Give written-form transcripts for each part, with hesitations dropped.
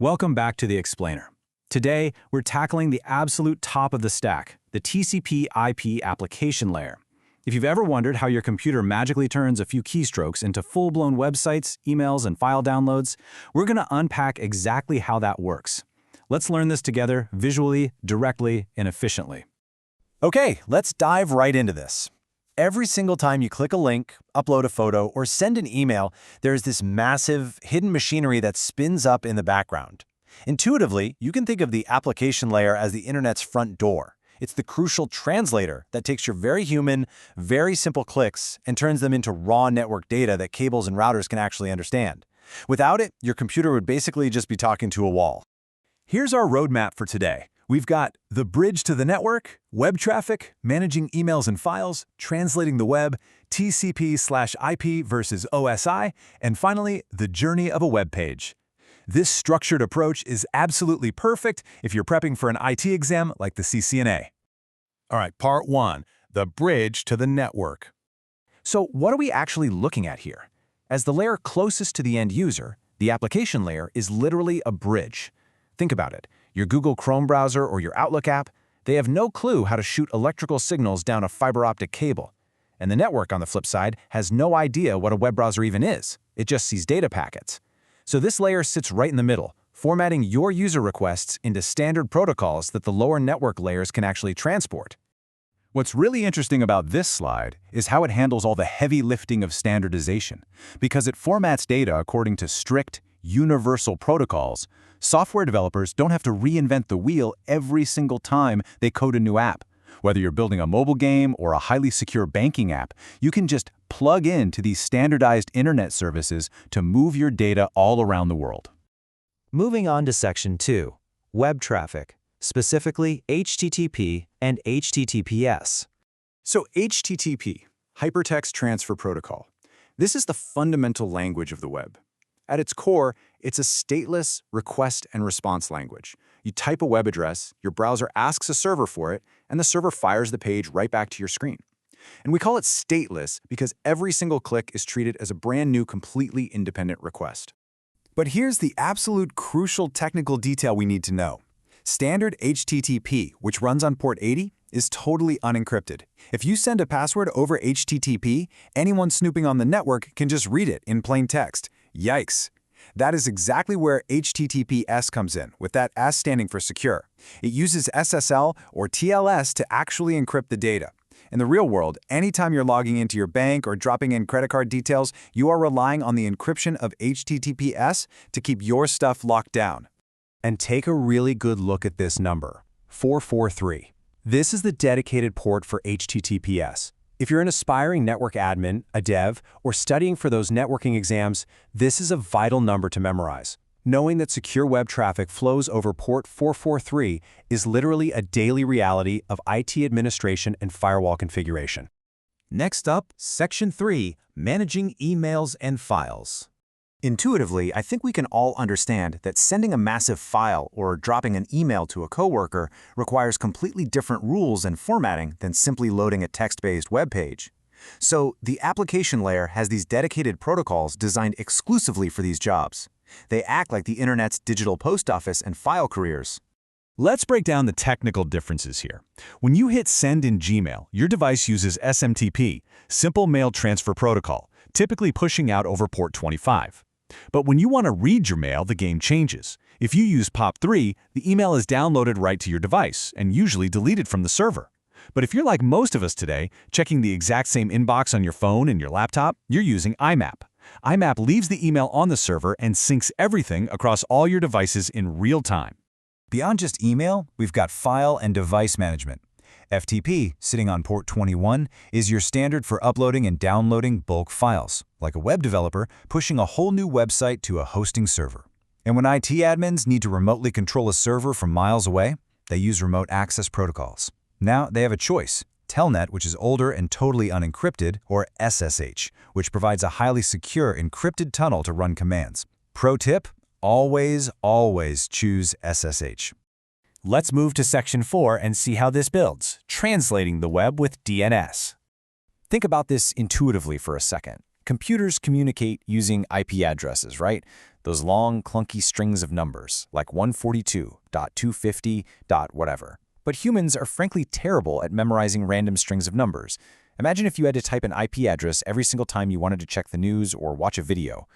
Welcome back to The Explainer. Today, we're tackling the absolute top of the stack, the TCP/IP application layer. If you've ever wondered how your computer magically turns a few keystrokes into full-blown websites, emails, and file downloads, we're going to unpack exactly how that works. Let's learn this together visually, directly, and efficiently. Okay, let's dive right into this. Every single time you click a link, upload a photo, or send an email, there's this massive, hidden machinery that spins up in the background. Intuitively, you can think of the application layer as the internet's front door. It's the crucial translator that takes your very human, very simple clicks and turns them into raw network data that cables and routers can actually understand. Without it, your computer would basically just be talking to a wall. Here's our roadmap for today. We've got the bridge to the network, web traffic, managing emails and files, translating the web, TCP/IP versus OSI, and finally, the journey of a web page. This structured approach is absolutely perfect if you're prepping for an IT exam like the CCNA. All right, part one, the bridge to the network. So what are we actually looking at here? As the layer closest to the end user, the application layer is literally a bridge. Think about it. Your Google Chrome browser or your Outlook app, they have no clue how to shoot electrical signals down a fiber optic cable. And the network, on the flip side, has no idea what a web browser even is. It just sees data packets. So this layer sits right in the middle, formatting your user requests into standard protocols that the lower network layers can actually transport. What's really interesting about this slide is how it handles all the heavy lifting of standardization. Because it formats data according to strict, universal protocols, software developers don't have to reinvent the wheel every single time they code a new app. Whether you're building a mobile game or a highly secure banking app, you can just plug into these standardized internet services to move your data all around the world. Moving on to Section 2, Web Traffic, specifically HTTP and HTTPS. So HTTP, Hypertext Transfer Protocol. This is the fundamental language of the web. At its core, it's a stateless request and response language. You type a web address, your browser asks a server for it, and the server fires the page right back to your screen. And we call it stateless because every single click is treated as a brand new, completely independent request. But here's the absolute crucial technical detail we need to know. Standard HTTP, which runs on port 80, is totally unencrypted. If you send a password over HTTP, anyone snooping on the network can just read it in plain text. Yikes! That is exactly where HTTPS comes in, with that S standing for secure. It uses SSL or TLS to actually encrypt the data. In the real world, anytime you're logging into your bank or dropping in credit card details, you are relying on the encryption of HTTPS to keep your stuff locked down. And take a really good look at this number, 443. This is the dedicated port for HTTPS. If you're an aspiring network admin, a dev, or studying for those networking exams, this is a vital number to memorize. Knowing that secure web traffic flows over port 443 is literally a daily reality of IT administration and firewall configuration. Next up, Section 3, Managing Emails and Files. Intuitively, I think we can all understand that sending a massive file or dropping an email to a coworker requires completely different rules and formatting than simply loading a text-based web page. So the application layer has these dedicated protocols designed exclusively for these jobs. They act like the internet's digital post office and file couriers. Let's break down the technical differences here. When you hit send in Gmail, your device uses SMTP, Simple Mail Transfer Protocol, typically pushing out over port 25. But when you want to read your mail, the game changes. If you use POP3, the email is downloaded right to your device and usually deleted from the server. But if you're like most of us today, checking the exact same inbox on your phone and your laptop, you're using IMAP. IMAP leaves the email on the server and syncs everything across all your devices in real time. Beyond just email, we've got file and device management. FTP, sitting on port 21, is your standard for uploading and downloading bulk files, like a web developer pushing a whole new website to a hosting server. And when IT admins need to remotely control a server from miles away, they use remote access protocols. Now they have a choice: Telnet, which is older and totally unencrypted, or SSH, which provides a highly secure encrypted tunnel to run commands. Pro tip: always choose SSH. Let's move to Section 4 and see how this builds, translating the web with DNS. Think about this intuitively for a second. Computers communicate using IP addresses, right? those long, clunky strings of numbers, like 142.250. Whatever. But humans are frankly terrible at memorizing random strings of numbers. Imagine if you had to type an IP address every single time you wanted to check the news or watch a video.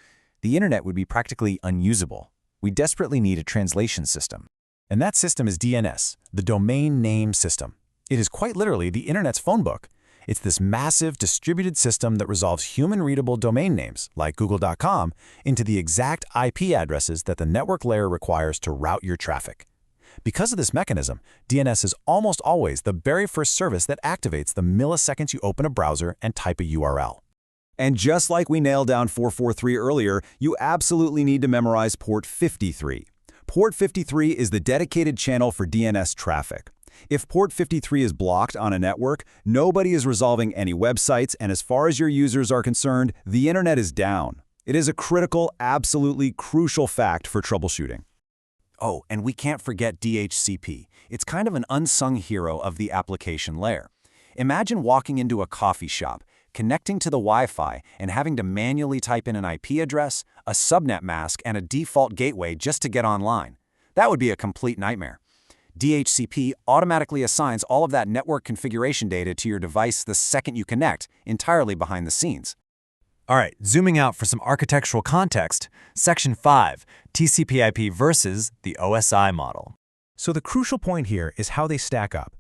The internet would be practically unusable. We desperately need a translation system. And that system is DNS, the Domain Name System. It is quite literally the internet's phone book. It's this massive, distributed system that resolves human-readable domain names, like google.com, into the exact IP addresses that the network layer requires to route your traffic. Because of this mechanism, DNS is almost always the very first service that activates the milliseconds you open a browser and type a URL. And just like we nailed down 443 earlier, you absolutely need to memorize port 53. Port 53 is the dedicated channel for DNS traffic. If port 53 is blocked on a network, nobody is resolving any websites, and as far as your users are concerned, the internet is down. It is a critical, absolutely crucial fact for troubleshooting. Oh, and we can't forget DHCP. It's kind of an unsung hero of the application layer. Imagine walking into a coffee shop, connecting to the Wi-Fi, and having to manually type in an IP address, a subnet mask, and a default gateway just to get online. That would be a complete nightmare. DHCP automatically assigns all of that network configuration data to your device the second you connect, entirely behind the scenes. All right, zooming out for some architectural context, Section 5, TCP/IP versus the OSI model. So the crucial point here is how they stack up.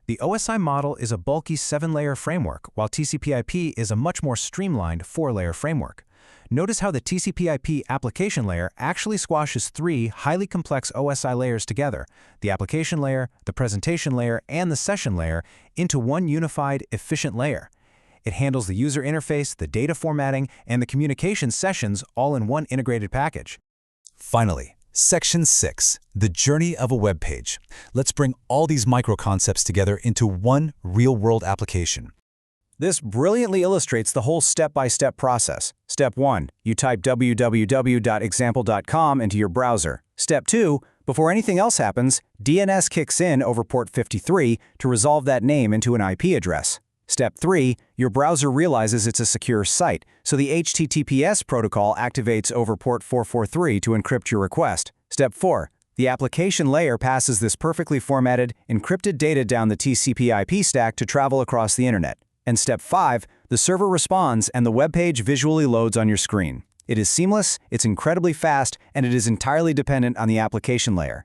The OSI model is a bulky 7-layer framework, while TCP/IP is a much more streamlined 4-layer framework. Notice how the TCP/IP application layer actually squashes 3 highly complex OSI layers together, the application layer, the presentation layer, and the session layer, into one unified, efficient layer. It handles the user interface, the data formatting, and the communication sessions all in one integrated package. Finally, Section 6, the journey of a web page. Let's bring all these micro-concepts together into one real-world application. This brilliantly illustrates the whole step-by-step process. Step 1, you type www.example.com into your browser. Step 2, before anything else happens, DNS kicks in over port 53 to resolve that name into an IP address. Step 3, your browser realizes it's a secure site, so the HTTPS protocol activates over port 443 to encrypt your request. Step 4, the application layer passes this perfectly formatted, encrypted data down the TCP/IP stack to travel across the internet. And Step 5, the server responds and the web page visually loads on your screen. It is seamless, it's incredibly fast, and it is entirely dependent on the application layer.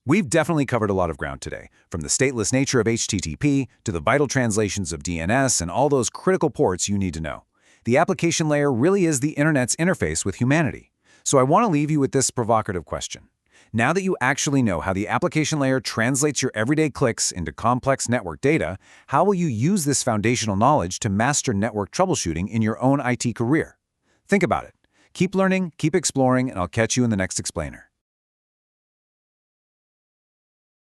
We've definitely covered a lot of ground today, from the stateless nature of HTTP to the vital translations of DNS and all those critical ports you need to know. The application layer really is the internet's interface with humanity. So I want to leave you with this provocative question. Now that you actually know how the application layer translates your everyday clicks into complex network data, how will you use this foundational knowledge to master network troubleshooting in your own IT career? Think about it. Keep learning, keep exploring, and I'll catch you in the next explainer.